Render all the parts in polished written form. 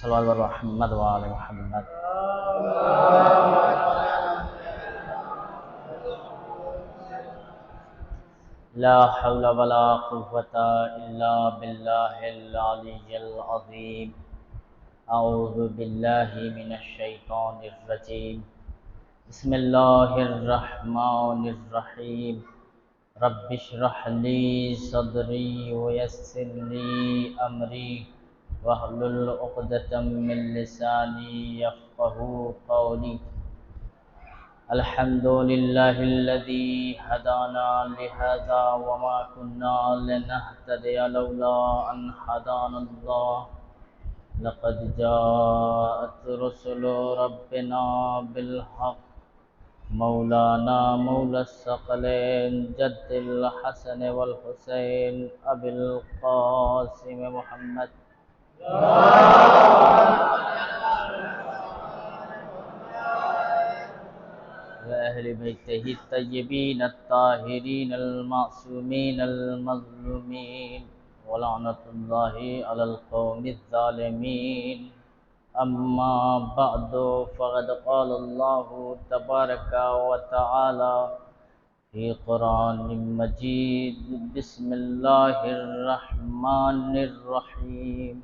صلی اللہ علیہ محمد وآل محمد. لا حول ولا قوة إلا بالله العلي العظيم. أعوذ بالله من الشيطان الرجيم. بسم الله الرحمن الرحيم. رب اشرح لي صدري ويسر لي أمري واحلل عقدة من لساني يفقهوا قولي. الحمد لله الذي هدانا لهذا وما كنا لنهتدي لولا أن هدانا الله. لقد جاءت رسل ربنا بالحق. مولانا مولى الثقلين جد الحسن والحسين أبي القاسم محمد وأهل بيته الطيبين الطاهرين المعصومين المظلومين ولعنة الله على القوم الظالمين. أما بعد فقد قال الله تبارك وتعالى في قرآن مجيد. بسم الله الرحمن الرحيم.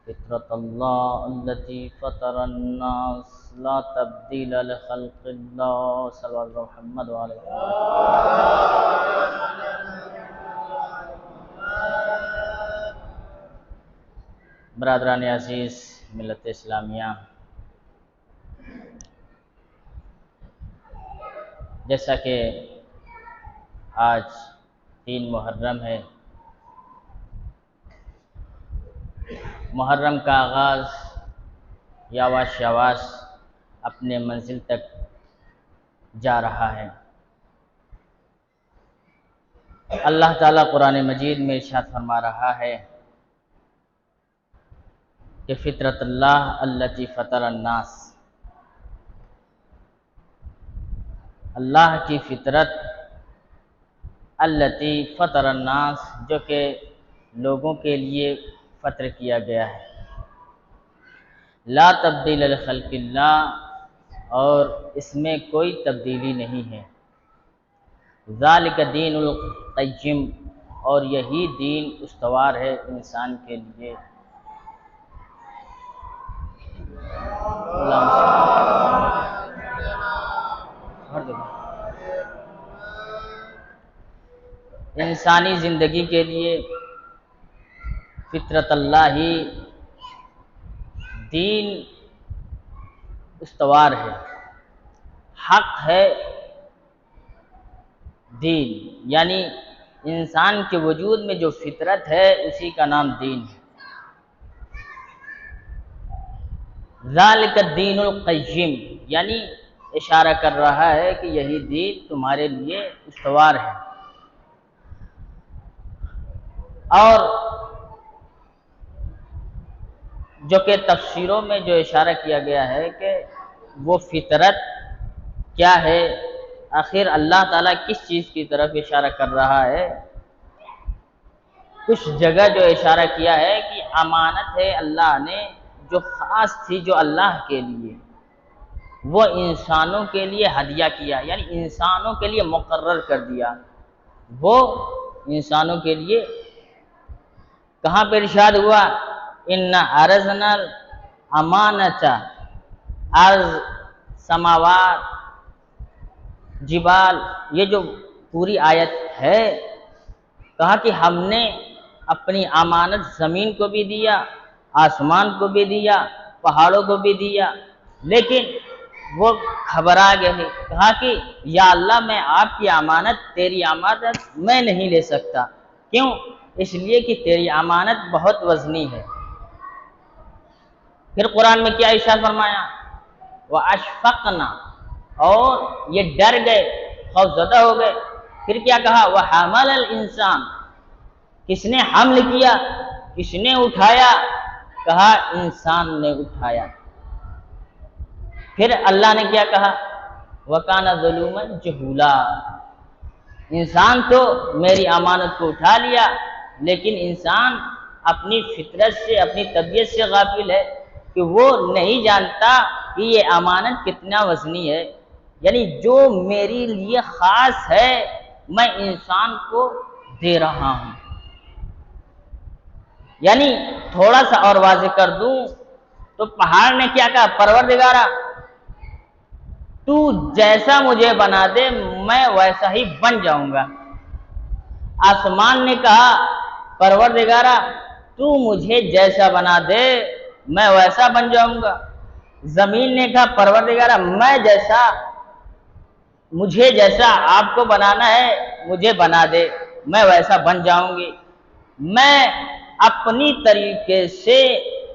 فطرة الله التي فطر الناس لا تبديل لخلق الله. صلى الله عليه محمد وعلى آله. برادران عزیز ملت اسلامیہ، جیسا کہ آج 3 محرم ہے، محرم کا آغاز یواش یواش اپنے منزل تک جا رہا ہے. اللہ تعالیٰ قرآن مجید میں ارشاد فرما رہا ہے کہ فطرت اللہ التی فطر الناس، اللہ کی فطرت التی فطر الناس جو کہ لوگوں کے لیے فطر کیا گیا ہے. لا تبدیل لخلق اللہ، اور اس میں کوئی تبدیلی نہیں ہے. ذالک دین القیم، اور یہی دین استوار ہے انسان کے لیے. انسانی زندگی کے لیے فطرت اللہ ہی دین استوار ہے، حق ہے دین، یعنی انسان کے وجود میں جو فطرت ہے اسی کا نام دین ہے. ذالک الدین القیم، یعنی اشارہ کر رہا ہے کہ یہی دین تمہارے لیے استوار ہے. اور جو کہ تفسیروں میں جو اشارہ کیا گیا ہے کہ وہ فطرت کیا ہے، آخر اللہ تعالیٰ کس چیز کی طرف اشارہ کر رہا ہے. کچھ جگہ جو اشارہ کیا ہے کہ امانت ہے اللہ نے جو خاص تھی، جو اللہ کے لیے، وہ انسانوں کے لیے ہدیہ کیا، یعنی انسانوں کے لیے مقرر کر دیا. وہ انسانوں کے لیے کہاں پہ ارشاد ہوا؟ اِنَّا عَرَضْنَا الْأَمَانَةَ عَرْض سماوات جبال، یہ جو پوری آیت ہے، کہا کہ ہم نے اپنی امانت زمین کو بھی دیا، آسمان کو بھی دیا، پہاڑوں کو بھی دیا، لیکن وہ گھبرا گئے. کہا کہ یا اللہ میں آپ کی امانت، تیری امانت میں نہیں لے سکتا. کیوں؟ اس لیے کہ تیری امانت بہت وزنی ہے. پھر قرآن میں کیا ارشاد فرمایا؟ وَأَشْفَقْنَا، اور یہ ڈر گئے، خوف زدہ ہو گئے. پھر کیا کہا؟ وَحَمَلَ الْإِنسان، کس نے حمل کیا، کس نے اٹھایا؟ کہا انسان نے اٹھایا. پھر اللہ نے کیا کہا؟ وَكَانَ ظَلُومًا جَهُولًا، انسان تو میری امانت کو اٹھا لیا، لیکن انسان اپنی فطرت سے، اپنی طبیعت سے غافل ہے. کہ وہ نہیں جانتا کہ یہ امانت کتنا وزنی ہے، یعنی جو میرے لیے خاص ہے میں انسان کو دے رہا ہوں۔ یعنی تھوڑا سا اور واضح کر دوں تو پہاڑ نے کیا کہا، پروردگارا تو جیسا مجھے بنا دے میں ویسا ہی بن جاؤں گا۔ آسمان نے کہا پروردگارا تو مجھے جیسا بنا دے میں ویسا بن جاؤں گا۔ زمین نے کہا پروردگارا مجھے جیسا آپ کو بنانا ہے مجھے بنا دے میں ویسا بن جاؤں گی۔ میں اپنی طریقے سے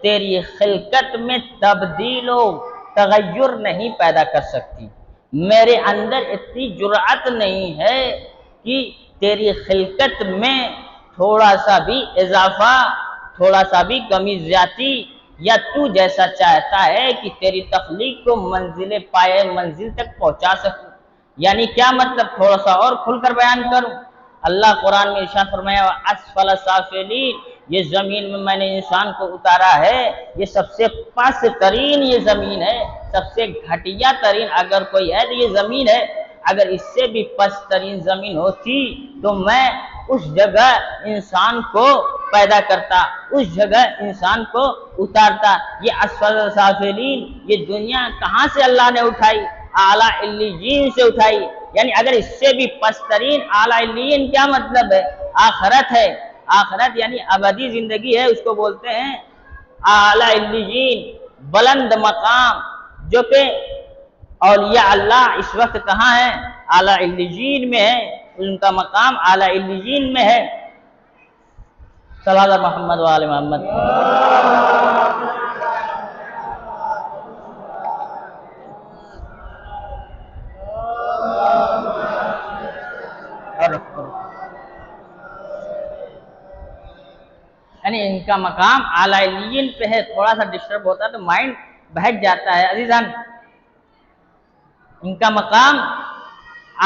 تیری خلقت میں تبدیل و تغیر نہیں پیدا کر سکتی، میرے اندر اتنی جرأت نہیں ہے کہ تیری خلقت میں تھوڑا سا بھی اضافہ، تھوڑا سا بھی کمی زیادتی، یا تو جیسا چاہتا ہے کہ تیری تخلیق کو منزل پائے منزل تک پہنچا سکوں۔ یعنی کیا مطلب، تھوڑا سا اور کھل کر بیان کروں۔ اللہ قرآن میں ارشاد فرمایا اسفل سافلین، یہ زمین میں نے انسان کو اتارا ہے، یہ سب سے پست ترین یہ زمین ہے، سب سے گھٹیا ترین اگر کوئی ہے تو یہ زمین ہے۔ اگر اس سے بھی پست ترین زمین ہوتی تو میں اس جگہ انسان کو پیدا کرتا، اس جگہ انسان کو اتارتا۔ یہ اسفل سافلین یہ دنیا کہاں سے اللہ نے اٹھائی؟ اعلیٰ علیین سے اٹھائی۔ یعنی اگر اس سے بھی پست ترین اعلیٰ علیین کیا مطلب ہے؟ آخرت ہے، آخرت یعنی ابدی زندگی ہے، اس کو بولتے ہیں اعلیٰ علیین، بلند مقام، جو کہ اولیاء اللہ اس وقت کہاں ہیں؟ اعلیٰ علیین میں ہے، ان کا مقام اعلیٰ علیین میں ہے۔ صلی اللہ علیہ محمد و آل محمد۔ یعنی ان کا مقام اعلیٰ علیین پہ ہے۔ تھوڑا سا ڈسٹرب ہوتا ہے تو مائنڈ بہک جاتا ہے عزیزان۔ ان کا مقام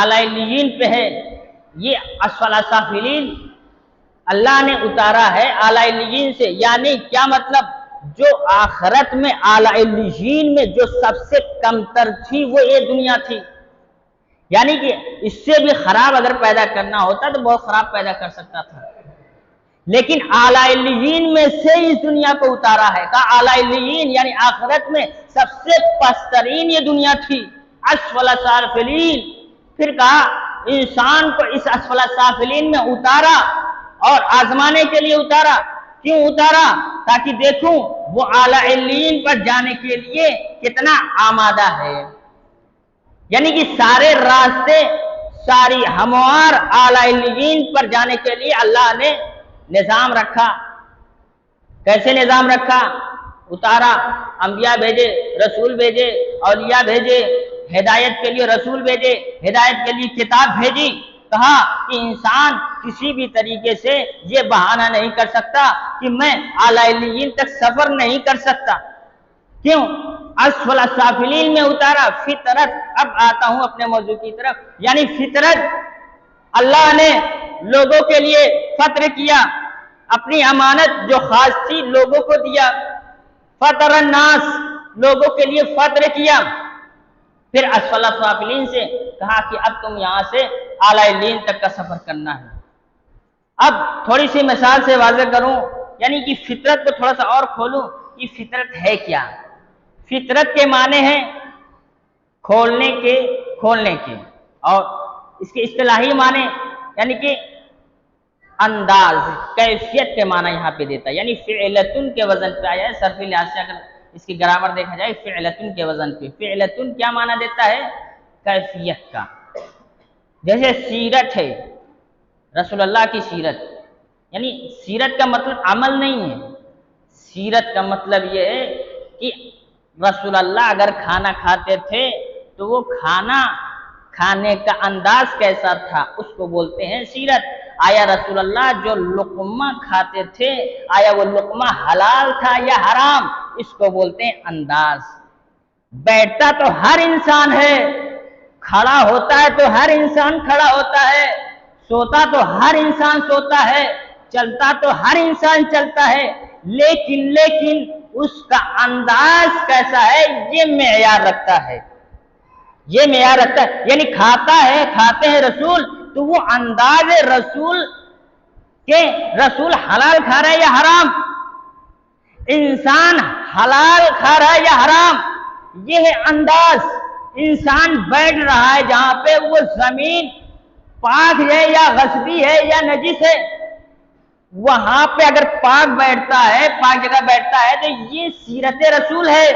اعلیٰ علیین پہ ہے۔ یہ اسفل سافلین اللہ نے اتارا ہے اعلیٰ علیین سے، یعنی کیا مطلب، جو آخرت میں اعلیٰ علیین میں جو سب سے کمتر تھی وہ یہ دنیا تھی۔ یعنی کہ اس سے بھی خراب اگر پیدا کرنا ہوتا تو بہت خراب پیدا کر سکتا تھا، لیکن اعلیٰ علیین میں سے اس دنیا کو اتارا ہے۔ کہا اعلیٰ علیین یعنی آخرت میں سب سے پسترین یہ دنیا تھی، اسفل سافلین۔ پھر کہا انسان کو اس اسفل سافلین میں اتارا اور آزمانے کے لیے اتارا۔ کیوں اتارا؟ تاکہ دیکھوں وہ اعلیٰ علیین پر جانے کے لیے کتنا آمادہ ہے۔ یعنی کہ سارے راستے، ساری ہموار اعلیٰ علیین پر جانے کے لیے اللہ نے نظام رکھا۔ کیسے نظام رکھا؟ اتارا، انبیاء بھیجے، رسول بھیجے، اولیاء بھیجے، ہدایت کے لیے رسول بھیجے، ہدایت کے لیے کتاب بھیجی۔ کہا کہ انسان کسی بھی طریقے سے یہ بہانہ نہیں کر سکتا کہ میں اعلیٰ علیین تک سفر نہیں کر سکتا۔ کیوں؟ اسفل سافلین میں اتارا۔ فطرت، اب آتا ہوں اپنے موضوع کی طرف، یعنی فطرت اللہ نے لوگوں کے لیے فطر کیا، اپنی امانت جو خاص تھی لوگوں کو دیا۔ فطر الناس، لوگوں کے لیے فطر کیا۔ پھر اسفل سافلین سے کہا کہ اب تم یہاں سے اعلیٰ علیین تک کا سفر کرنا ہے۔ اب تھوڑی سی مثال سے واضح کروں، یعنی کہ فطرت کو تھوڑا سا اور کھولوں، یہ فطرت ہے کیا؟ فطرت کے معنی ہیں کھولنے کے، اور اس کے اصطلاحی معنی یعنی کہ انداز، کیفیت کے معنی یہاں پہ دیتا ہے، یعنی فعلتن کے وزن پہ آیا ہے۔ صرفی لحاظ سے اگر اس کی گرامر دیکھا جائے فعلتن کے وزن پہ، فعلتن کیا معنی دیتا ہے؟ کیفیت کا۔ جیسے سیرت ہے، رسول اللہ کی سیرت، یعنی سیرت کا مطلب عمل نہیں ہے، سیرت کا مطلب یہ ہے کہ رسول اللہ اگر کھانا کھاتے تھے تو وہ کھانا کھانے کا انداز کیسا تھا، اس کو بولتے ہیں سیرت۔ آیا رسول اللہ جو لقمہ کھاتے تھے آیا وہ لقمہ حلال تھا یا حرام، اس کو بولتے ہیں انداز۔ بیٹھتا تو ہر انسان ہے، کھڑا ہوتا ہے تو ہر انسان کھڑا ہوتا ہے، سوتا تو ہر انسان سوتا ہے، چلتا تو ہر انسان چلتا ہے، لیکن اس کا انداز کیسا ہے یہ معیار رکھتا ہے، یہ معیار رکھتا ہے. یعنی کھاتے ہیں رسول تو وہ انداز رسول کہ رسول حلال کھا رہا ہے یا حرام، انسان حلال کھا رہا ہے یا حرام، یہ ہے انداز. انسان بیٹھ رہا ہے جہاں پہ وہ زمین پاک ہے یا غصبی ہے یا نجس ہے، وہاں پہ اگر پاک بیٹھتا ہے، پاک جگہ بیٹھتا ہے تو یہ سیرت رسول ہے.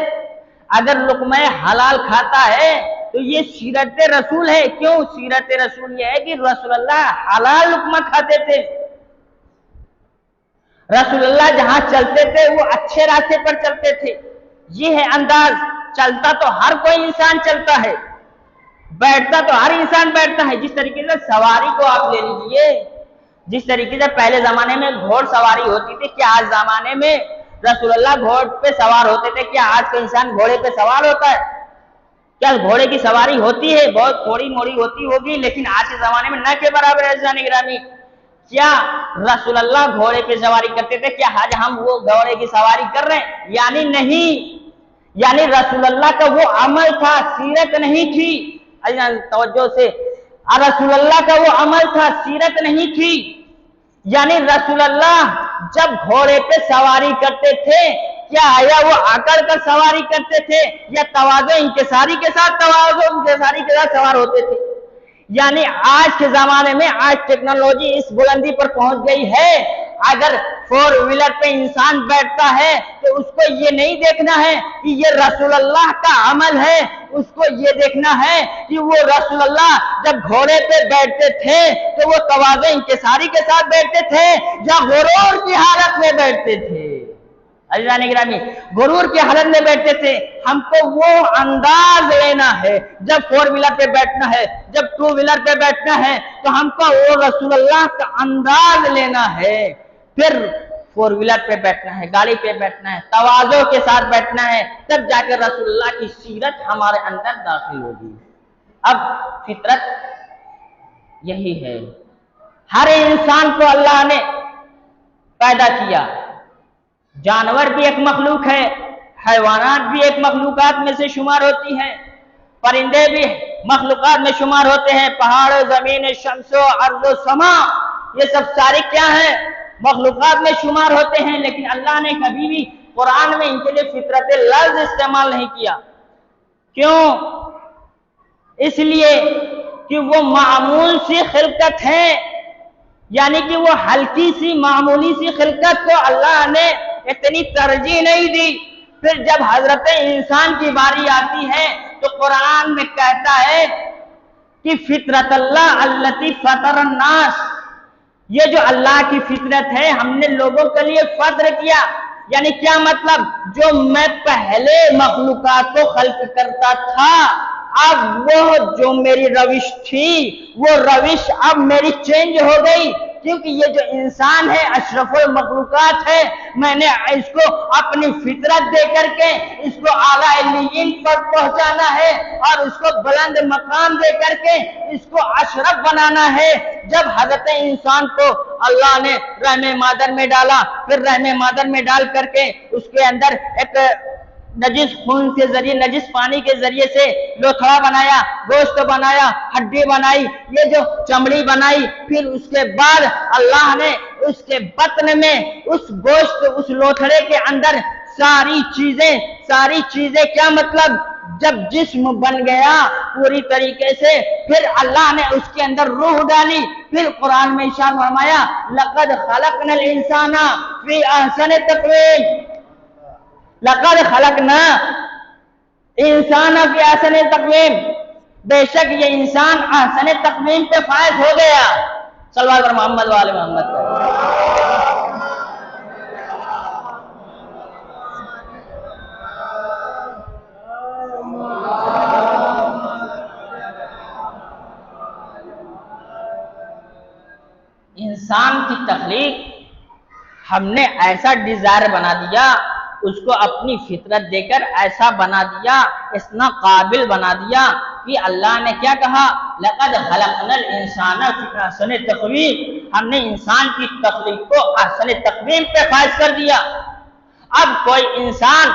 اگر لقمہ حلال کھاتا ہے تو یہ سیرت رسول ہے. کیوں سیرت رسول؟ یہ ہے کہ رسول اللہ حلال لقمہ کھاتے تھے، رسول اللہ جہاں چلتے تھے وہ اچھے راستے پر چلتے تھے. یہ ہے انداز. چلتا تو ہر کوئی انسان چلتا ہے، بیٹھتا تو ہر انسان بیٹھتا ہے. جس طریقے سے سواری کو آپ لے لیجئے، جس طریقے سے پہلے زمانے میں گھوڑ سواری ہوتی تھی، کیا آج زمانے میں رسول اللہ گھوڑ پہ سوار ہوتے تھے؟ کیا آج کا انسان گھوڑے پہ سوار ہوتا ہے؟ کیا گھوڑے کی سواری ہوتی ہے؟ بہت تھوڑی موڑی ہوتی ہوگی، لیکن آج کے زمانے میں نہ کے برابر ہے. عزیزان گرامی، کیا رسول اللہ گھوڑے پہ سواری کرتے تھے؟ کیا آج ہم وہ گھوڑے کی سواری کر رہے ہیں؟ یعنی نہیں. یعنی رسول اللہ کا وہ عمل تھا، سیرت نہیں تھی. توجہ سے، رسول اللہ کا وہ عمل تھا، سیرت نہیں تھی. یعنی رسول اللہ جب گھوڑے پہ سواری کرتے تھے، کیا یا وہ آکڑ کر سواری کرتے تھے یا تواضع انکساری کے ساتھ سوار ہوتے تھے؟ یعنی آج کے زمانے میں آج ٹیکنالوجی اس بلندی پر پہنچ گئی ہے، اگر فور ویلر پہ انسان بیٹھتا ہے تو اس کو یہ نہیں دیکھنا ہے کہ یہ رسول اللہ کا عمل ہے، اس کو یہ دیکھنا ہے کہ وہ رسول اللہ جب گھوڑے پہ بیٹھتے تھے تو وہ تواضع انکساری کے ساتھ بیٹھتے تھے یا غرور کی حالت میں بیٹھتے تھے. عزیزان گرامی، غرور کی حالت میں بیٹھتے تھے. ہم کو وہ انداز لینا ہے. جب فور ویلر پہ بیٹھنا ہے، جب ٹو ویلر پہ بیٹھنا ہے تو ہم کو وہ رسول اللہ کا انداز لینا ہے. پھر فور ویلر پہ بیٹھنا ہے، گاڑی پہ بیٹھنا ہے، تواضع کے ساتھ بیٹھنا ہے، تب جا کر رسول اللہ کی سیرت ہمارے اندر داخل ہوگی. اب فطرت یہی ہے. ہر انسان کو اللہ نے پیدا کیا. جانور بھی ایک مخلوق ہے، حیوانات بھی ایک مخلوقات میں سے شمار ہوتی ہیں، پرندے بھی مخلوقات میں شمار ہوتے ہیں، پہاڑ، زمین، شمس و ارض و سما، یہ سب سارے کیا ہیں؟ مخلوقات میں شمار ہوتے ہیں. لیکن اللہ نے کبھی بھی قرآن میں ان کے لیے فطرت لفظ استعمال نہیں کیا. کیوں؟ اس لیے کہ وہ معمول سی خلقت ہے، یعنی کہ وہ ہلکی سی معمولی سی خلقت کو اللہ نے اتنی ترجیح نہیں دی. پھر جب حضرت انسان کی باری آتی ہے تو قرآن میں کہتا ہے کہ فطرت اللہ التی فطر الناس، یہ جو اللہ کی فطرت ہے ہم نے لوگوں کے لیے فطر کیا. یعنی کیا مطلب؟ جو میں پہلے مخلوقات کو خلق کرتا تھا، اب وہ جو میری روش تھی وہ روش اب میری چینج ہو گئی، کیونکہ یہ جو انسان ہے اشرف المخلوقات ہے. میں نے اس کو اپنی فطرت دے کر کے اس کو اعلیٰ علیین پر پہنچانا ہے اور اس کو بلند مقام دے کر کے اس کو اشرف بنانا ہے. جب حضرت انسان کو اللہ نے رحم مادر میں ڈالا، پھر رحم مادر میں ڈال کر کے اس کے اندر ایک نجس خون کے ذریعے، نجس پانی کے ذریعے سے لوتھڑا بنایا، گوشت بنایا، ہڈی بنائی، یہ جو چمڑی بنائی، پھر اس کے بعد اللہ نے اس کے بطن میں اس گوشت، اس لوتھڑے کے اندر ساری چیزیں کیا مطلب؟ جب جسم بن گیا پوری طریقے سے، پھر اللہ نے اس کے اندر روح ڈالی. پھر قرآن میں ارشاد فرمایا لقد خلقنا الانسان فی احسن تقویم، لقد خلقنا انسان فی احسن تقویم، بے شک یہ انسان احسن تقویم پہ فائز ہو گیا. صلوات پر محمد وآل محمد. انسان کی تخلیق ہم نے ایسا ڈیزائر بنا دیا، اس کو اپنی فطرت دے کر ایسا بنا دیا، اتنا قابل بنا دیا کہ اللہ نے کیا کہا؟ لقد خلقنا الانسان فی احسن تقویم. ہم نے انسان کی تخلیق کو احسن تقویم پہ فائز کر دیا. اب کوئی انسان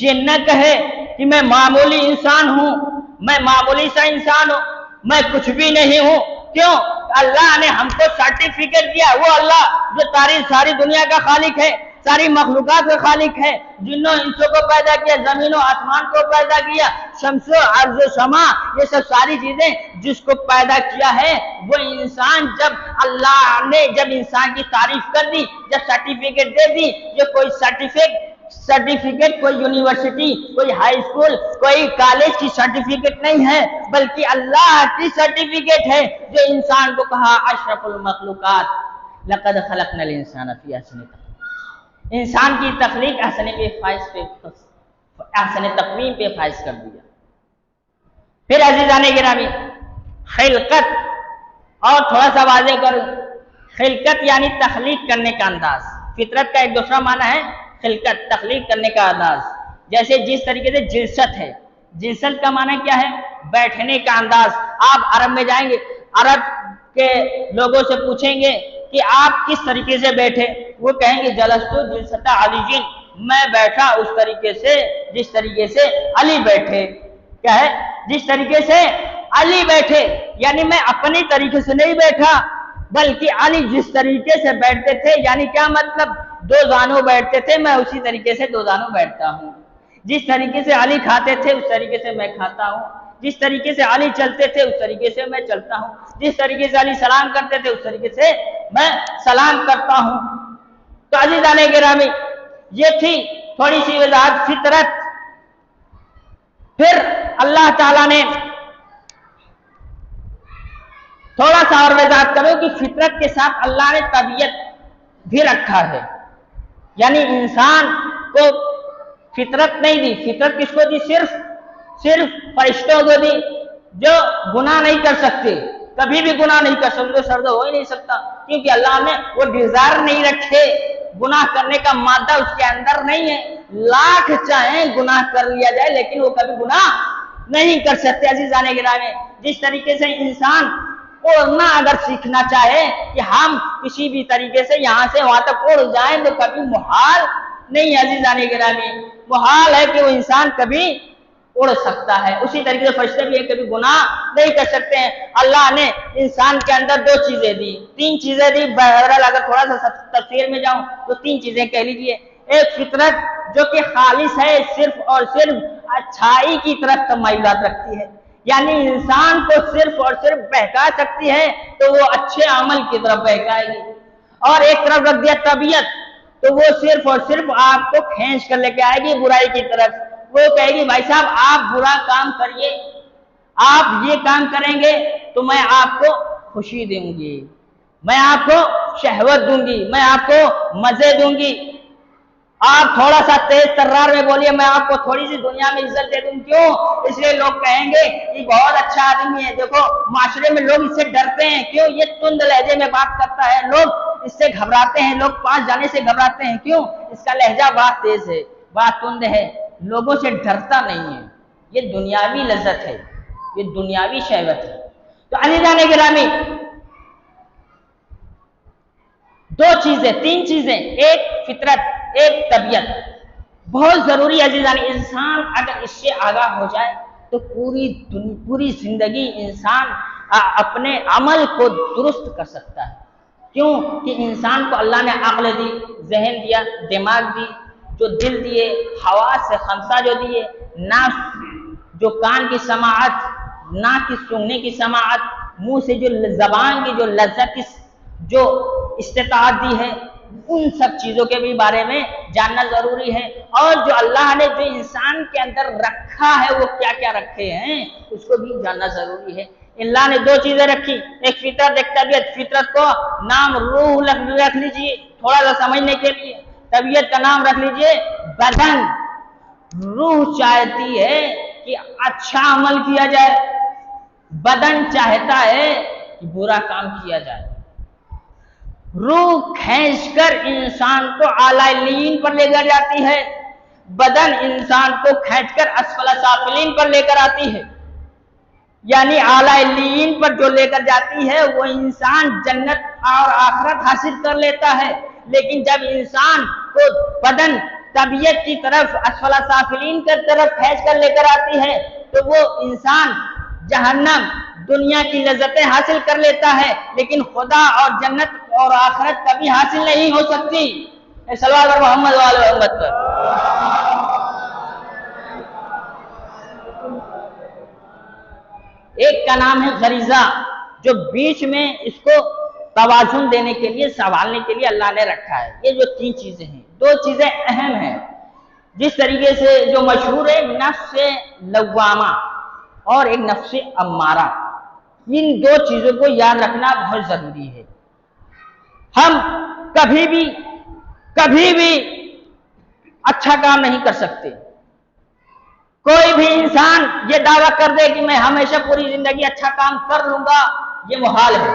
یہ نہ کہے کہ میں معمولی انسان ہوں، میں معمولی سا انسان ہوں، میں کچھ بھی نہیں ہوں۔ کیوں؟ اللہ نے ہم کو سرٹیفکیٹ دیا، وہ اللہ جو ساری دنیا کا خالق ہے، ساری مخلوقات کا خالق ہے، جنوں انسوں کو پیدا کیا، زمین و آسمان کو پیدا کیا، شمس و ارض و سما، یہ سب ساری چیزیں جس کو پیدا کیا ہے، وہ انسان جب اللہ نے جب انسان کی تعریف کر دی، جب سرٹیفکیٹ دے دی، یہ کوئی سرٹیفکیٹ کوئی یونیورسٹی، کوئی ہائی اسکول، کوئی کالج کی سرٹیفکیٹ نہیں ہے، بلکہ اللہ کی سرٹیفکیٹ ہے، جو انسان کو کہا اشرف المخلوقات لقد خلقنا الانسان فی احسن تقویم۔ انسان کی تخلیق احسن تقویم پہ فائز کر دیا۔ پھر عزیزان گرامی، خلقت اور تھوڑا سا واضح کروں، خلقت یعنی تخلیق کرنے کا انداز۔ فطرت کا ایک دوسرا معنی ہے خلقت، تخلیق کرنے کا انداز۔ جیسے جس طریقے سے جلست ہے، جلست کا معنی کیا ہے؟ بیٹھنے کا انداز۔ آپ عرب میں جائیں گے، عرب کے لوگوں سے پوچھیں گے کہ آپ کس طریقے سے بیٹھے، وہ کہیں گے جلستو جلسۃ علی، میں بیٹھا اس طریقے سے جس طریقے سے علی بیٹھے۔ کیا ہے؟ جس طریقے سے علی بیٹھے، یعنی میں اپنی طریقے سے نہیں بیٹھا، بلکہ علی جس طریقے سے بیٹھتے تھے، یعنی کیا مطلب؟ دو زانوں بیٹھتے تھے، میں اسی طریقے سے دو زانوں بیٹھتا ہوں۔ جس طریقے سے علی کھاتے تھے اس طریقے سے میں کھاتا ہوں، جس طریقے سے علی چلتے تھے اس طریقے سے میں چلتا ہوں، جس طریقے سے علی سلام کرتے تھے اس طریقے سے میں سلام کرتا ہوں۔ تو عزیزان گرامی، یہ تھی تھوڑی سی وضاحت فطرت۔ پھر اللہ تعالیٰ نے تھوڑا سا اور وضاحت کرو کہ فطرت کے ساتھ اللہ نے طبیعت بھی رکھا ہے، یعنی انسان کو فطرت نہیں دی۔ فطرت کس کو دی؟ صرف فرشتوں کو دی، جو گناہ نہیں کر سکتے، کبھی بھی گناہ نہیں کر سکتے، سرد ہو ہی نہیں سکتا، کیونکہ اللہ نے وہ ڈیزائر نہیں رکھے، گناہ کرنے کا مادہ اس کے اندر نہیں ہے۔ لاکھ چاہیں گناہ کر لیا جائے لیکن وہ کبھی گناہ نہیں کر سکتے۔ عزیزان گرامی، جس طریقے سے انسان اڑنا اگر سیکھنا چاہے کہ ہم کسی بھی طریقے سے یہاں سے وہاں تک اڑ جائیں، تو کبھی محال نہیں ہے۔ عزیزان گرامی، محال ہے کہ وہ انسان کبھی اڑ سکتا ہے۔ اسی طریقے سے فرشتے بھی کبھی گناہ نہیں کر سکتے ہیں۔ اللہ نے انسان کے اندر دو چیزیں دی، تین چیزیں دی، بہرحال اگر تھوڑا سا تفسیر میں جاؤں تو تین چیزیں کہہ لیجئے۔ ایک فطرت جو کہ خالص ہے، صرف اور صرف اچھائی کی طرف تمائلات رکھتی ہے، یعنی انسان کو صرف اور صرف بہکا سکتی ہے تو وہ اچھے عمل کی طرف بہکائے گی۔ اور ایک طرف رکھ دیا طبیعت، تو وہ صرف اور صرف آپ کو کھینچ کر لے کے آئے گی برائی کی طرف۔ وہ کہے گی بھائی صاحب آپ برا کام کریے، آپ یہ کام کریں گے تو میں آپ کو خوشی دوں گی، میں آپ کو شہوت دوں گی، میں آپ کو مزے دوں گی۔ آپ تھوڑا سا تیز ترار میں بولیے، میں آپ کو تھوڑی سی دنیا میں عزت دے دوں۔ کیوں؟ اس لیے لوگ کہیں گے یہ بہت اچھا آدمی ہے۔ دیکھو معاشرے میں لوگ اس سے ڈرتے ہیں، کیوں؟ یہ تند لہجے میں بات کرتا ہے، لوگ اس سے گھبراتے ہیں، لوگ پاس جانے سے گھبراتے ہیں۔ کیوں؟ اس کا لہجہ بات تیز ہے، بات تند ہے، لوگوں سے ڈرتا نہیں ہے۔ یہ دنیاوی لذت ہے، یہ دنیاوی شہوت ہے۔ تو عزیزان گرامی، دو چیزیں، تین چیزیں، ایک فطرت، ایک طبیعت، بہت ضروری ہے۔ عزیزان، انسان اگر اس سے آگاہ ہو جائے تو پوری زندگی انسان اپنے عمل کو درست کر سکتا ہے۔ کیوں کہ انسان کو اللہ نے عقل دی، ذہن دیا، دماغ دی، جو دل دیے، حواس سے خمسہ جو دیے، ناف جو کان کی سماعت، ناک کی سننے کی سماعت، منہ سے جو زبان کی جو لذت جو استطاعت دی ہے، ان سب چیزوں کے بھی بارے میں جاننا ضروری ہے۔ اور جو اللہ نے جو انسان کے اندر رکھا ہے وہ کیا کیا رکھے ہیں اس کو بھی جاننا ضروری ہے۔ اللہ نے دو چیزیں رکھی، ایک فطرت، ایک طبیعت۔ فطرت کو نام روح رکھ لیجئے تھوڑا سا سمجھنے کے لیے، طبیعت کا نام رکھ لیجئے بدن۔ روح چاہتی ہے کہ اچھا عمل کیا جائے، بدن چاہتا ہے کہ برا کام کیا جائے۔ روح کھینچ کر انسان کو اعلی لین پر لے کر جاتی ہے، بدن انسان کو کھینچ کر اسفل سافلین پر لے کر آتی ہے، یعنی اعلی لین پر جو لے کر جاتی ہے وہ انسان جنت اور آخرت حاصل کر لیتا ہے۔ لیکن جب انسان کو بدن طبیعت کی طرف اسفل سافلین کی طرف کھینچ کر لے کر آتی ہے تو وہ انسان جہنم دنیا کی لذتیں حاصل کر لیتا ہے، لیکن خدا اور جنت اور آخرت کبھی حاصل نہیں ہو سکتی۔ صلوات پر محمد وآل محمد پر۔ ایک کا نام ہے غریزہ، جو بیچ میں اس کو توازن دینے کے لیے، سنبھالنے کے لیے اللہ نے رکھا ہے۔ یہ جو تین چیزیں ہیں، دو چیزیں اہم ہیں جس طریقے سے جو مشہور ہے، نفس لوامہ اور ایک نفس امارہ۔ ان دو چیزوں کو یاد رکھنا بہت ضروری ہے۔ ہم کبھی بھی اچھا کام نہیں کر سکتے۔ کوئی بھی انسان یہ دعویٰ کر دے کہ میں ہمیشہ پوری زندگی اچھا کام کر لوں گا، یہ محال ہے۔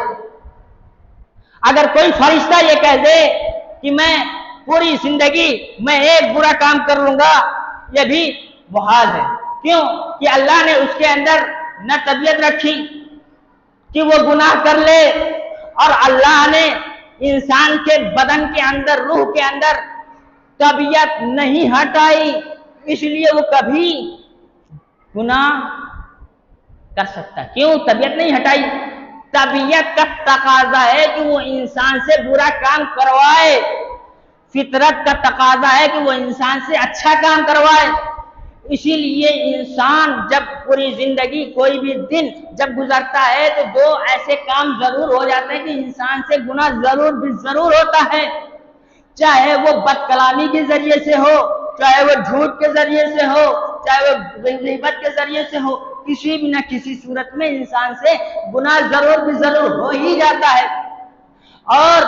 اگر کوئی فرشتہ یہ کہہ دے کہ میں پوری زندگی میں ایک برا کام کر لوں گا، یہ بھی محال ہے۔ کیوں کہ اللہ نے اس کے اندر نہ طبیعت رکھی کہ وہ گناہ کر لے، اور اللہ نے انسان کے بدن کے اندر، روح کے اندر طبیعت نہیں ہٹائی، اس لیے وہ کبھی گناہ کر سکتا۔ کیوں طبیعت نہیں ہٹائی؟ طبیعت کا تقاضا ہے کہ وہ انسان سے برا کام کروائے، فطرت کا تقاضا ہے کہ وہ انسان سے اچھا کام کروائے۔ اسی لیے انسان جب پوری زندگی، کوئی بھی دن جب گزرتا ہے تو دو ایسے کام ضرور ہو جاتے ہیں کہ انسان سے گناہ ضرور ہوتا ہے، چاہے وہ بد کلامی کے ذریعے سے ہو، چاہے وہ جھوٹ کے ذریعے سے ہو، چاہے وہ غیبت کے ذریعے سے ہو، کسی بھی نہ کسی صورت میں انسان سے گناہ ضرور ہو ہی جاتا ہے۔ اور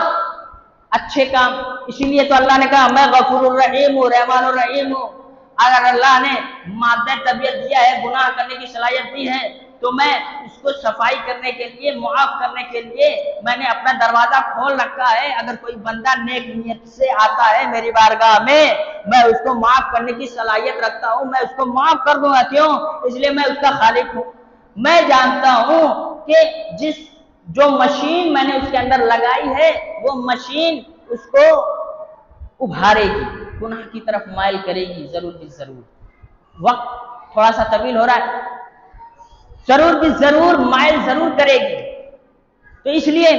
اچھے کام، اسی لیے تو اللہ نے کہا میں غفور الرحیم ہوں، رحمان الرحیم ہوں۔ اگر اللہ نے مادہ طبیعت دیا ہے، گناہ کرنے کی صلاحیت دی ہے، تو میں اس کو صفائی کرنے کے لیے، معاف کرنے کے لیے میں نے اپنا دروازہ کھول رکھا ہے۔ اگر کوئی بندہ نیک نیت سے آتا ہے میری بارگاہ میں اس کو معاف کرنے کی صلاحیت رکھتا ہوں، میں اس کو معاف کر دوں گا۔ کیوں؟ اس لیے میں اس کا خالق ہوں۔ میں جانتا ہوں کہ جو مشین میں نے اس کے اندر لگائی ہے، وہ مشین اس کو ابھارے گی، گناہ کی طرف مائل کرے گی، ضرور۔ وقت تھوڑا سا طویل ہو رہا ہے، ضرور مائل ضرور کرے گی۔ تو اس لیے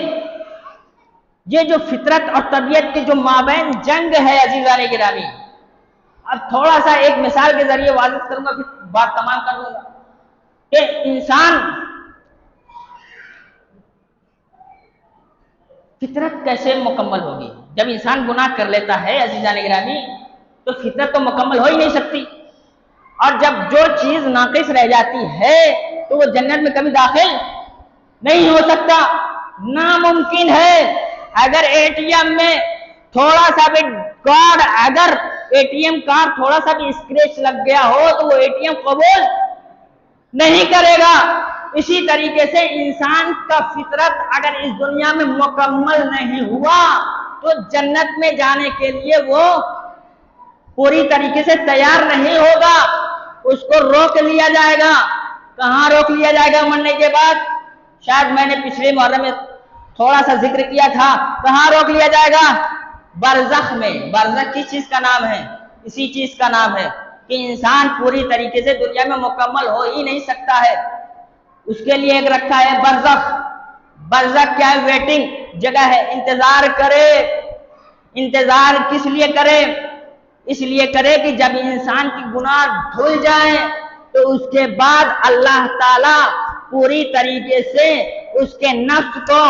یہ جو فطرت اور طبیعت کے جو مابین جنگ ہے عزیزان گرامی، اب تھوڑا سا ایک مثال کے ذریعے واضح کروں گا، پھر بات تمام کر دوں گا کہ انسان فطرت کیسے مکمل ہوگی؟ جب انسان گناہ کر لیتا ہے عزیزان گرامی، تو فطرت تو مکمل ہو ہی نہیں سکتی، اور جب جو چیز ناقص رہ جاتی ہے تو وہ جنت میں کبھی داخل نہیں ہو سکتا، ناممکن ہے۔ اگر اے ٹی ایم میں تھوڑا سا بھی کارڈ، اگر اے ٹی ایم کارڈ تھوڑا سا بھی اسکریچ لگ گیا ہو تو وہ اے ٹی ایم قبول نہیں کرے گا۔ اسی طریقے سے انسان کا فطرت اگر اس دنیا میں مکمل نہیں ہوا تو جنت میں جانے کے لیے وہ پوری طریقے سے تیار نہیں ہوگا، اس کو روک لیا جائے گا۔ کہاں روک لیا جائے گا مرنے کے بعد؟ شاید میں نے پچھلے محرم میں تھوڑا سا ذکر کیا تھا، کہاں روک لیا جائے گا؟ برزخ میں۔ برزخ کس چیز کا نام ہے؟ اسی چیز کا نام ہے کہ انسان پوری طریقے سے دنیا میں مکمل ہو ہی نہیں سکتا ہے، اس کے لیے ایک رکھا ہے برزخ۔ برزخ کیا ہے؟ ویٹنگ جگہ ہے، انتظار کرے۔ انتظار کس لیے کرے؟ اس لیے کرے کہ جب انسان کی گناہ دھل جائے تو اس کے بعد اللہ تعالی پوری طریقے سے اس کے نفس کو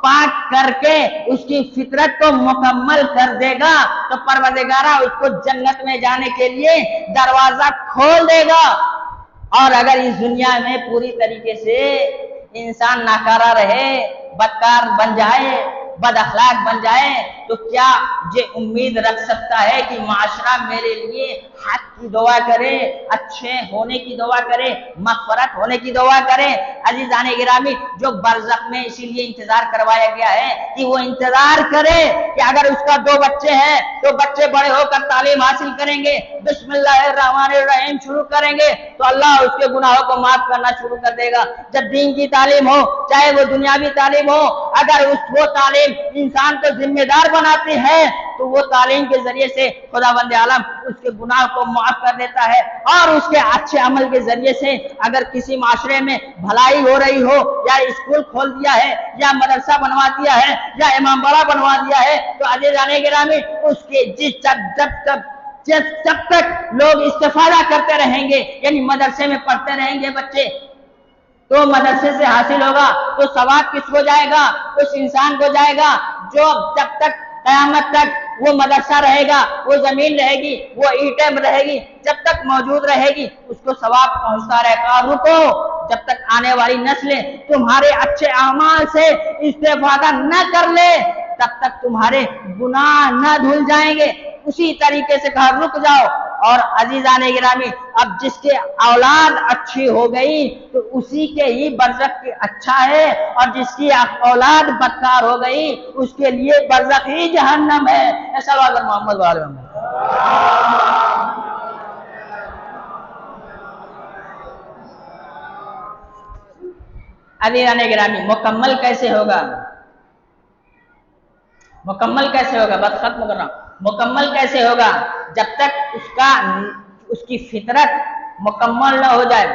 پاک کر کے اس کی فطرت کو مکمل کر دے گا، تو پروردگارہ اس کو جنت میں جانے کے لیے دروازہ کھول دے گا۔ اور اگر اس دنیا میں پوری طریقے سے انسان ناکارہ رہے، بدکار بن جائے، بد اخلاق بن جائے، تو کیا یہ امید رکھ سکتا ہے کہ معاشرہ میرے لیے حق کی دعا کرے، اچھے ہونے کی دعا کرے، مغفرت ہونے کی دعا کرے؟ عزیزان گرامی، جو برزخ میں اسی لیے انتظار کروایا گیا ہے کہ وہ انتظار کرے کہ اگر اس کا 2 بچے ہیں تو بچے بڑے ہو کر تعلیم حاصل کریں گے، بسم اللہ الرحمن الرحیم شروع کریں گے تو اللہ اس کے گناہوں کو معاف کرنا شروع کر دے گا۔ جب دین کی تعلیم ہو، چاہے وہ دنیاوی تعلیم ہو، اگر وہ تعلیم انسان کو ذمہ دار بناتی ہے تو وہ تعلیم کے ذریعے سے خداوند عالم اس کے گناہ کو معاف کر دیتا ہے، اور اس کے اچھے عمل کے ذریعے سے اگر کسی معاشرے میں بھلائی ہو رہی ہو، یا اسکول کھول دیا ہے، یا مدرسہ بنوا دیا ہے، یا امام باڑہ بنوا دیا ہے، تو عزیزان گرامی اس کے جب تک لوگ استفادہ کرتے رہیں گے، یعنی مدرسے میں پڑھتے رہیں گے بچے، تو مدرسے سے حاصل ہوگا تو ثواب کس کو جائے گا؟ اس انسان کو جائے گا جو جب تک قیامت تک وہ مدرسہ رہے گا، وہ زمین رہے گی، وہ اینٹیں رہے گی، جب تک موجود رہے گی اس کو ثواب پہنچتا رہے گا۔ رکو، جب تک آنے والی نسلیں تمہارے اچھے اعمال سے استفادہ نہ کر لے تب تک تمہارے گناہ نہ دھل جائیں گے۔ اسی طریقے سے کہا رک جاؤ۔ اور عزیزان گرامی، اب جس کے اولاد اچھی ہو گئی تو اسی کے ہی برزخ اچھا ہے، اور جس کی اولاد بدکار ہو گئی اس کے لیے برزخ ہی جہنم ہے۔ ایسا اگر محمد والے عزیزان گرامی، مکمل کیسے ہوگا؟ مکمل کیسے ہوگا؟ بس ختم کر رہا ہوں۔ مکمل کیسے ہوگا؟ جب تک اس کی فطرت مکمل نہ ہو جائے،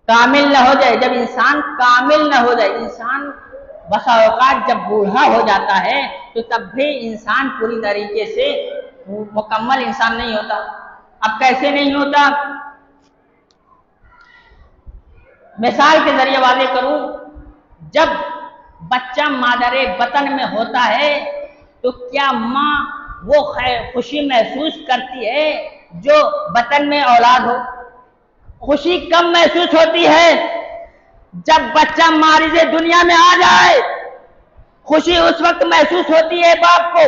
کامل نہ ہو جائے۔ جب انسان کامل نہ ہو جائے، انسان بسا اوقات جب بوڑھا ہو جاتا ہے تو تب بھی انسان پوری طریقے سے مکمل انسان نہیں ہوتا۔ اب کیسے نہیں ہوتا؟ مثال کے ذریعے واضح کروں، جب بچہ مادر بطن میں ہوتا ہے تو کیا ماں وہ خوشی محسوس کرتی ہے جو بطن میں اولاد ہو؟ خوشی کم محسوس ہوتی ہے جب بچہ مارج دنیا میں آ جائے۔ خوشی اس وقت محسوس ہوتی ہے باپ کو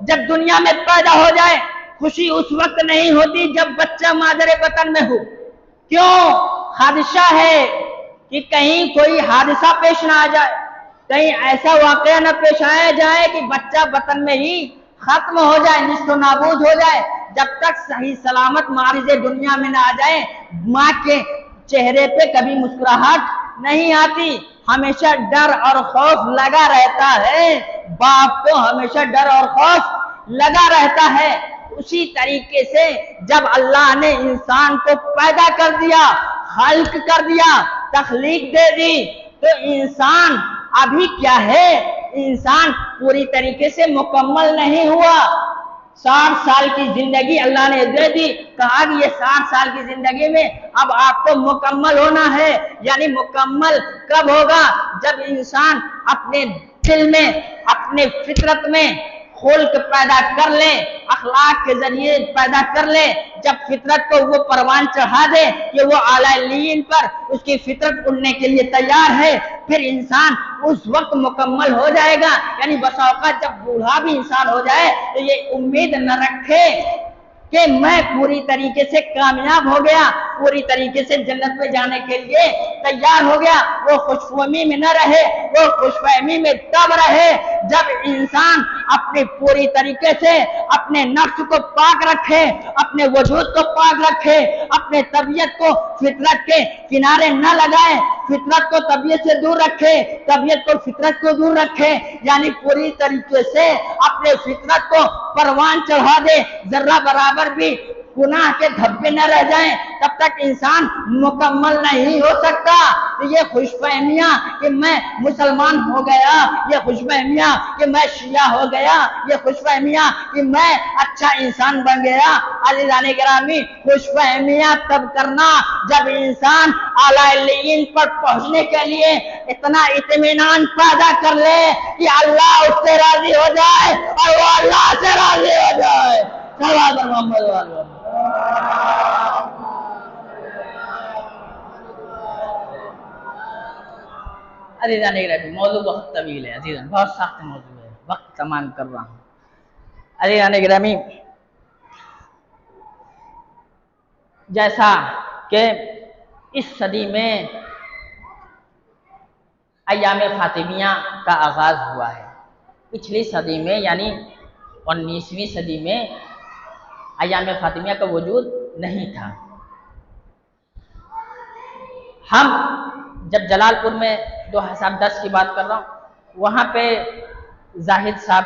جب دنیا میں پیدا ہو جائے، خوشی اس وقت نہیں ہوتی جب بچہ مادر بطن میں ہو۔ کیوں؟ خدشہ ہے کہ کہیں کوئی حادثہ پیش نہ آ جائے، کہیں ایسا واقعہ نہ پیش آیا جائے کہ بچہ بطن میں ہی ختم ہو جائے، نیست و نابود ہو جائے۔ جب تک صحیح سلامت مارج دنیا میں نہ آ جائے، ماں کے چہرے پہ کبھی مسکراہٹ نہیں آتی، ہمیشہ ڈر اور خوف لگا رہتا ہے۔ باپ کو ہمیشہ ڈر اور خوف لگا رہتا ہے۔ اسی طریقے سے جب اللہ نے انسان کو پیدا کر دیا، خلق کر دیا، تخلیق دے دی، تو انسان ابھی کیا ہے؟ انسان پوری طریقے سے مکمل نہیں ہوا۔ 60 سال کی زندگی اللہ نے دے دی، کہا کہ یہ 60 سال کی زندگی میں اب آپ کو مکمل ہونا ہے۔ یعنی مکمل کب ہوگا؟ جب انسان اپنے دل میں، اپنے فطرت میں خلق پیدا کر لے، اخلاق کے ذریعے پیدا کر لے، جب فطرت کو وہ پروان چڑھا دے کہ وہ اعلیٰ علین پر اس کی فطرت اڑنے کے لیے تیار ہے، پھر انسان اس وقت مکمل ہو جائے گا۔ یعنی بسا اوقات جب بوڑھا بھی انسان ہو جائے تو یہ امید نہ رکھے کہ میں پوری طریقے سے کامیاب ہو گیا، پوری طریقے سے جنت میں جانے کے لیے تیار ہو گیا۔ وہ خوش فہمی میں نہ رہے، وہ خوش فہمی میں تب رہے جب انسان اپنی پوری طریقے سے اپنے نفس کو پاک رکھے، اپنے وجود کو پاک رکھے، اپنے طبیعت کو فطرت کے کنارے نہ لگائے، فطرت کو طبیعت سے دور رکھے، طبیعت کو فطرت کو دور رکھے، یعنی پوری طریقے سے اپنے فطرت کو پروان چڑھا دے، ذرہ برابر بھی گناہ کے دھبے نہ رہ جائیں، تب تک انسان مکمل نہیں ہو سکتا۔ یہ خوش فہمیاں کہ میں مسلمان ہو گیا، یہ خوش فہمیاں کہ میں شیعہ ہو گیا، یہ خوش فہمیاں کہ میں اچھا انسان بن گیا، عزیزان گرامی خوش فہمیاں تب کرنا جب انسان اعلیٰ علین پر پہنچنے کے لیے اتنا اطمینان پیدا کر لے کہ اللہ اس سے راضی ہو جائے اور وہ اللہ سے راضی ہو جائے۔ محمد عزیزان گرامی، موضوع بہت طویل ہے، عزیزان بہت سخت موضوع ہے، وقت تمام کر رہا ہوں۔ عزیزان گرامی، جیسا کہ اس صدی میں ایام فاطمیہ کا آغاز ہوا ہے، پچھلی صدی میں یعنی 19ویں صدی میں ایام فاطمیہ کا وجود نہیں تھا۔ ہم جب جلال پور میں 2010 کی بات کر رہا ہوں، وہاں پہ زاہد صاحب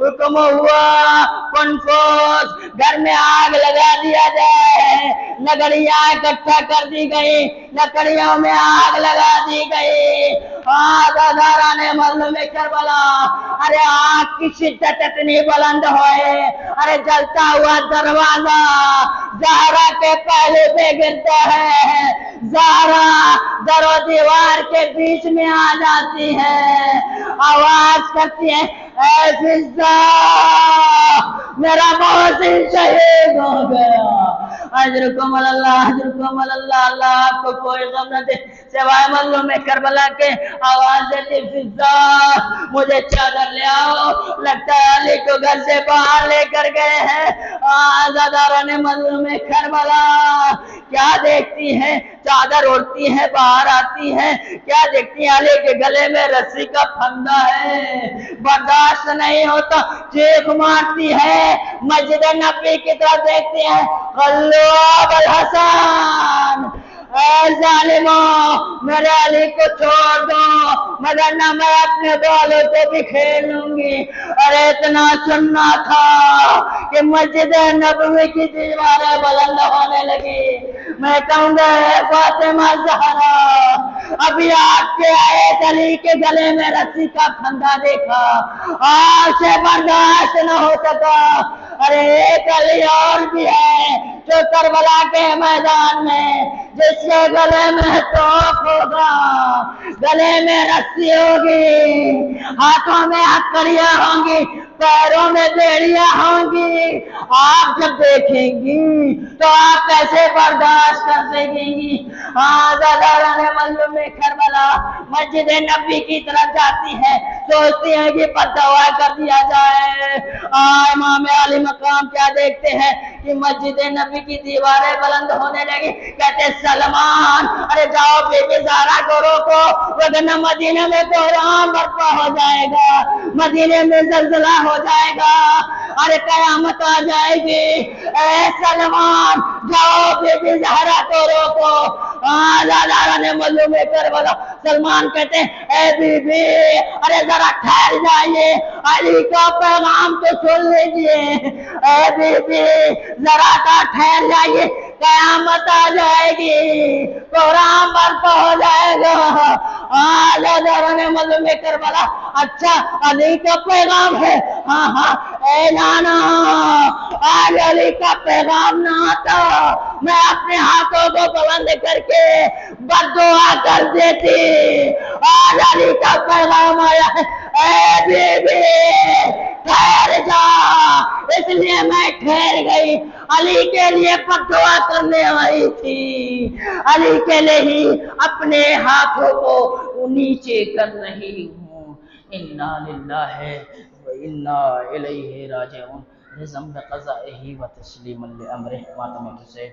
حکم ہوا کنفوس گھر میں آگ لگا دیا جائے، لکڑیاں اکٹھا کر دی گئی، لکڑیوں میں آگ لگا دی گئی۔ آزاداران مظلوم کربلا، ارے آگ کی شدت اتنی بلند ہوئے، ارے جلتا ہوا دروازہ زہرا کے پہلے پہ گرتا ہے، زہرا در و دیوار کے بیچ میں آ جاتی ہے، آواز کرتی ہے اے فضا میرا محسن شہید ہو گیا، اجرکم اللہ اجرکم اللہ، اللہ آپ کو کوئی غم نہ دے سوائے مظلوم کربلا کے۔ آواز دیتی فضا مجھے چادر لے آؤ، لگتا ہے علی کو گھر سے باہر لے کر گئے ہیں۔ آزاداران مظلوم کربلا کیا دیکھتی ہے، چادر اڑتی ہے باہر آتی ہے، کیا دیکھتی ہے علی کے گلے میں رسی کا پھندا ہے، برداشت نہیں ہوتا چیخ مارتی ہے، مسجد نبی کی طرف دیکھتی ہے، خلو ابو الحسن اے ظالموں میرے علی کو چھوڑ دو مگر نہ میں اپنے بالوں کو بھی کھیل لوں گی۔ اور اتنا سننا تھا کہ مسجد نبوی کی دیواریں بلند ہونے لگی، میں کہوں گا اے فاطمہ زہرا ابھی آپ کے آئے علی کے گلے میں رسی کا پھندا دیکھا، آپ سے برداشت نہ ہو سکا۔ ارے ایک علی اور بھی ہے جو کربلا کے میدان میں، جس کے گلے میں توپ ہوگا، گلے میں رسی ہوگی، ہاتھوں میں ہتھکڑیاں ہوں گی، پیروں میں بیڑیاں ہوں گی، آپ جب دیکھیں گی تو آپ کیسے برداشت کر سکیں گی؟ آزاداران مظلوم کربلا مسجد نبی کی طرف جاتی ہے، سوچتی ہے کہ بددعا کر دیا جائے۔ امام علی مقام کیا دیکھتے ہیں کہ مسجد نبی کی دیواریں بلند ہونے لگی، کہتے سلمان ارے جاؤ بی بی زہرا کو روکو ورنہ مدینہ میں بحران برپا ہو جائے گا، مدینے میں زلزلہ ہو جائے گا، ارے قیامت آ جائے گی۔ اے سلمان جاؤ بی بی زہرا کو روکو۔ آزاداران مظلوم کربلا سلمان کہتے ہیں اے بی بی ارے ذرا ٹھہر جائیے، علی کا پیغام تو سن لیجیے، اے بی بی ذرا ٹھہر جائیے، قیامت آ جائے گی، بحران برپا ہو جائے گا۔ آزاداران مظلوم کربلا اچھا علی کا پیغام ہے، ہاں ہاں اے نانا آج علی کا پیغام نہ آتا میں اپنے ہاتھوں کو بلند کر کے بددعا کر دیتی، آج علی کا پیغام آیا ہے، اے بی بی ٹھہر جا، اس لیے میں ٹھہر گئی، علی کے لیے بددعا کرنے آئی تھی، علی کے لیے ہی اپنے ہاتھوں کو نیچے کر رہی ہوں۔ انا للہ و انا الیہ راجعون، رضا بقضائہ و تسلیما لامرہ، ماتم حسین۔